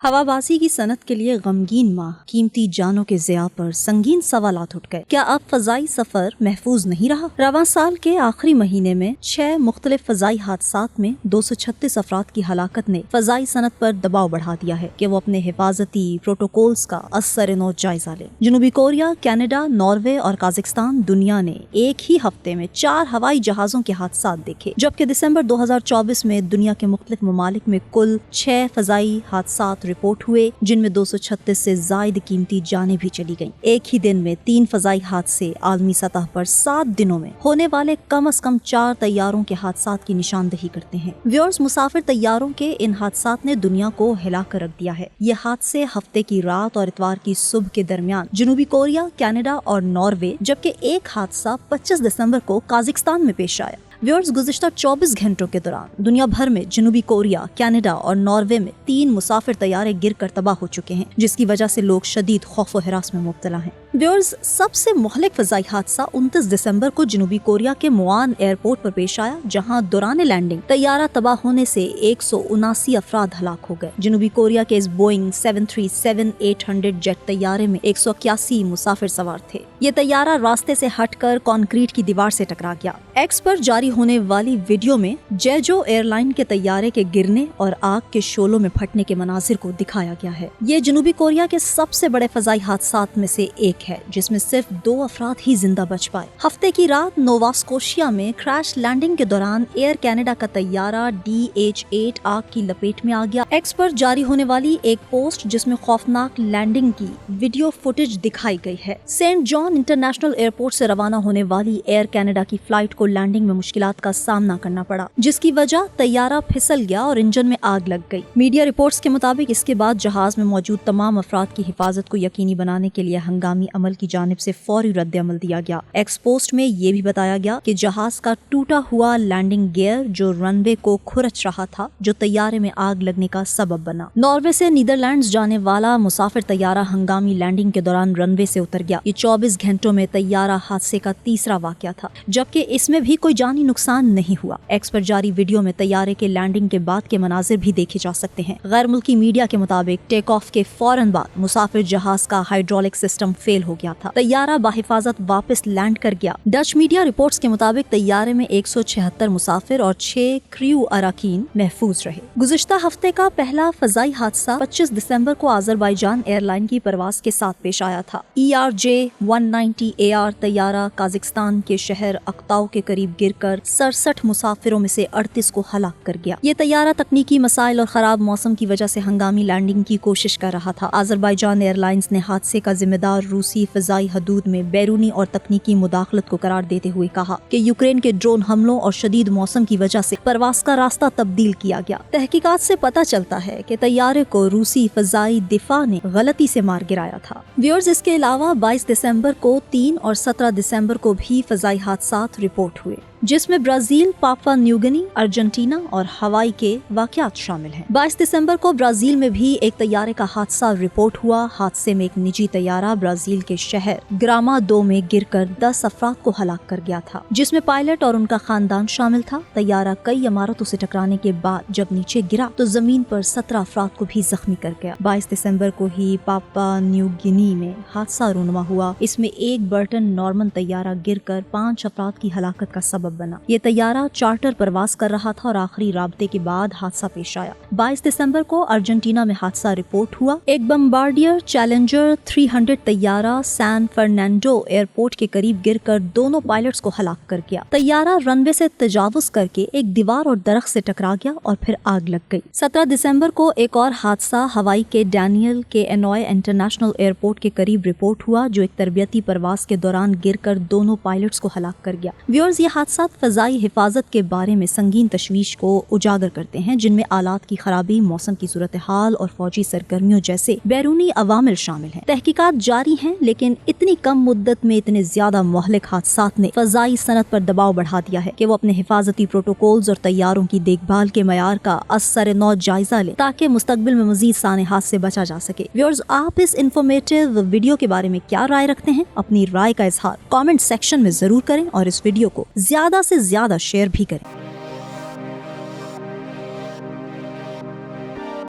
हवाबाजी की सनत के लिए गमगीन माह, कीमती जानों के ज़िया पर संगीन सवालात उठ गए। क्या अब फजाई सफर महफूज नहीं रहा? रवां साल के आखिरी महीने में 6 मुख्तलिफ फजाई हादसात में 236 अफराद की हलाकत ने फजाई सनत पर दबाव बढ़ा दिया है कि वो अपने हिफाजती प्रोटोकॉल्स का असर-ए-नौ जायजा ले। जनूबी कोरिया, कनाडा, नॉर्वे और काजाकिस्तान दुनिया ने एक ही हफ्ते में 4 हवाई जहाजों के हादसात देखे, जबकि दिसंबर 2024 में दुनिया के मुख्तलिफ ममालिक में कुल 6 फजाई हादसात रिपोर्ट हुए, जिनमें 236 से जायद कीमती जानें भी चली गईं। एक ही दिन में 3 फजाई हादसे आलमी सतह पर 7 दिनों में होने वाले कम से कम 4 तैयारों के हादसात की निशानदही करते हैं। व्यूअर्स, मुसाफिर तैयारों के इन हादसात ने दुनिया को हिला कर रख दिया है। ये हादसे हफ्ते की रात और इतवार की सुबह के दरमियान जनूबी कोरिया, कनाडा और नॉर्वे, जबकि एक हादसा 25 दिसंबर को काजाकिस्तान में पेश आया। व्यूअर्स, गुज़िश्ता 24 घंटों के दौरान दुनिया भर में जनूबी कोरिया, कनाडा और नॉर्वे में 3 मुसाफिर तैयारे गिर कर तबाह हो चुके हैं, जिसकी वजह से लोग शदीद खौफ व हिरास में मुब्तला हैं। व्यूअर्स, सबसे मुहलिक फजाई हादसा 29 दिसंबर को जनूबी कोरिया के मुआन एयरपोर्ट पर पेश आया, जहां दौरान लैंडिंग तैयारा तबाह होने से 179 अफराद हलाक हो गए। जनूबी कोरिया के इस बोइंग 737-800 जेट तैयारे में 181 मुसाफिर सवार थे। ये तैयारा रास्ते से हटकर कंक्रीट की दीवार से टकरा गया। एक्स पर जारी होने वाली वीडियो में जेजो एयरलाइन के तैयारे के गिरने और आग के शोलों में फटने के मनाजिर को दिखाया गया है। ये जनूबी कोरिया के सबसे बड़े फजाई हादसात में से एक है, जिसमें सिर्फ 2 अफराद ही जिंदा बच पाए। हफ्ते की रात नोवा स्कोशिया में क्रैश लैंडिंग के दौरान एयर कनाडा का तैयारा DH-8 आग की लपेट में आ गया। एक्स पर जारी होने वाली एक पोस्ट जिसमें खौफनाक लैंडिंग की वीडियो फुटेज दिखाई गई है। सेंट जॉन इंटरनेशनल एयरपोर्ट से रवाना होने वाली एयर कनाडा की फ्लाइट को लैंडिंग में मुश्किलात का सामना करना पड़ा, जिसकी वजह तैयारा फिसल गया और इंजन में आग लग गई। मीडिया रिपोर्ट्स के मुताबिक इसके बाद जहाज में मौजूद तमाम अफराद की हिफाजत को यकीनी बनाने के लिए हंगामी अमल की जानिब से फौरी रद्द अमल दिया गया। एक्स पोस्ट में ये भी बताया गया कि जहाज का टूटा हुआ लैंडिंग गियर जो रनवे को खुरच रहा था, जो तैयारे में आग लगने का सबब बना। नॉर्वे से नीदरलैंड्स जाने वाला मुसाफिर तैयारा हंगामी लैंडिंग के दौरान रनवे से उतर गया। ये 24 घंटों में तैयारा हादसे का तीसरा वाकया था, जबकि इसमें भी कोई जानी नुकसान नहीं हुआ। एक्स पर जारी वीडियो में तैयारे के लैंडिंग के बाद के मनाजिर भी देखे जा सकते हैं। गैर मुल्की मीडिया के मुताबिक टेक ऑफ के फौरन बाद मुसाफिर जहाज का हाइड्रोलिक सिस्टम फेल हो गया था। तैयारा बाहिफाजत वापस लैंड कर गया। डच मीडिया रिपोर्ट्स के मुताबिक तैयारे में 176 मुसाफिर और 6 क्रू अराकीन महफूज रहे। गुज़िश्ता हफ्ते का पहला फजाई हादसा 25 दिसंबर को अजरबैजान एयरलाइन की परवाज के साथ पेश आया था। ERJ-190AR तैयारा काजाकिस्तान के शहर अक्ताउ के करीब गिरकर 67 मुसाफिरों में से 38 को हलाक कर गया। ये तैयारा तकनीकी मसाइल और खराब मौसम की वजह से हंगामी लैंडिंग की कोशिश कर रहा था। अजरबैजान एयरलाइंस ने हादसे का जिम्मेदार रूसी फजाई हदूद में बैरूनी और तकनीकी मुदाखलत को करार देते हुए कहा कि यूक्रेन के ड्रोन हमलों और शदीद मौसम की वजह से परवाज का रास्ता तब्दील किया गया। तहकीकात से पता चलता है कि तैयारे को रूसी फजाई दिफा ने गलती से मार गिराया था। व्यूअर्स, इसके अलावा 22 दिसंबर को 3 और 17 दिसंबर को भी फजाई हादसात रिपोर्ट हुए, जिसमें Brazil, Papua New Guinea, Argentina और हवाई के वाकयात शामिल हैं। 22 दिसंबर को ब्राजील में भी एक तैयारे का हादसा रिपोर्ट हुआ। हादसे में एक निजी तैयारा ब्राजील के शहर ग्रामादो में गिरकर 10 अफराद को हलाक कर गया था, जिसमें पायलट और उनका खानदान शामिल था। तैयारा कई इमारतों से टकराने के बाद जब नीचे गिरा तो जमीन पर 17 अफराद को भी जख्मी कर गया। 22 दिसंबर को ही पापुआ न्यू गिनी में हादसा रूनुमा हुआ। इसमें एक बर्टन नॉर्मन तैयारा गिरकर 5 अफराद की हलाकत का सबब बना। ये तैयारा चार्टर परवाज कर रहा था और आखिरी राब्ते के बाद हादसा पेश आया। 22 दिसंबर को अर्जेंटीना में हादसा रिपोर्ट हुआ। एक बम्बार्डियर चैलेंजर 300 तैयारा सैन फर्नांडो एयरपोर्ट के करीब गिरकर दोनों पायलट्स को हलाक कर गया। तैयारा रनवे से तजावुज करके एक दीवार और दरख्त से टकरा गया और फिर आग लग गई। 17 दिसंबर को एक और हादसा हवाई के डैनियल के एनॉय इंटरनेशनल एयरपोर्ट के करीब रिपोर्ट हुआ, जो एक तरबियती परवाज के दौरान गिरकर दोनों पायलट्स को हलाक कर गया। व्यूअर्स, ये हादसा फजाई हिफाजत के बारे में संगीन तशवीश को उजागर करते हैं, जिनमें आलात की खराबी, मौसम की सूरत हाल और फौजी सरगर्मियों जैसे बैरूनी अवामिल शामिल हैं। तहकीकात जारी हैं, लेकिन इतनी कम मुद्दत में इतने ज्यादा मुहलिक हादसात ने फजाई सनत पर दबाव बढ़ा दिया है कि वो अपने हिफाजती प्रोटोकॉल्स और तैयारों की देखभाल के मयार का असर-ए-नौ जायजा ले, ताकि मुस्तकबिल में मजीद सानेहात से बचा जा सके। व्यूअर्स, आप इस इंफॉर्मेटिव वीडियो के बारे में क्या राय रखते हैं? अपनी राय का इजहार कमेंट सेक्शन में जरूर करें और इस वीडियो को ज्यादा से ज्यादा शेयर भी करें।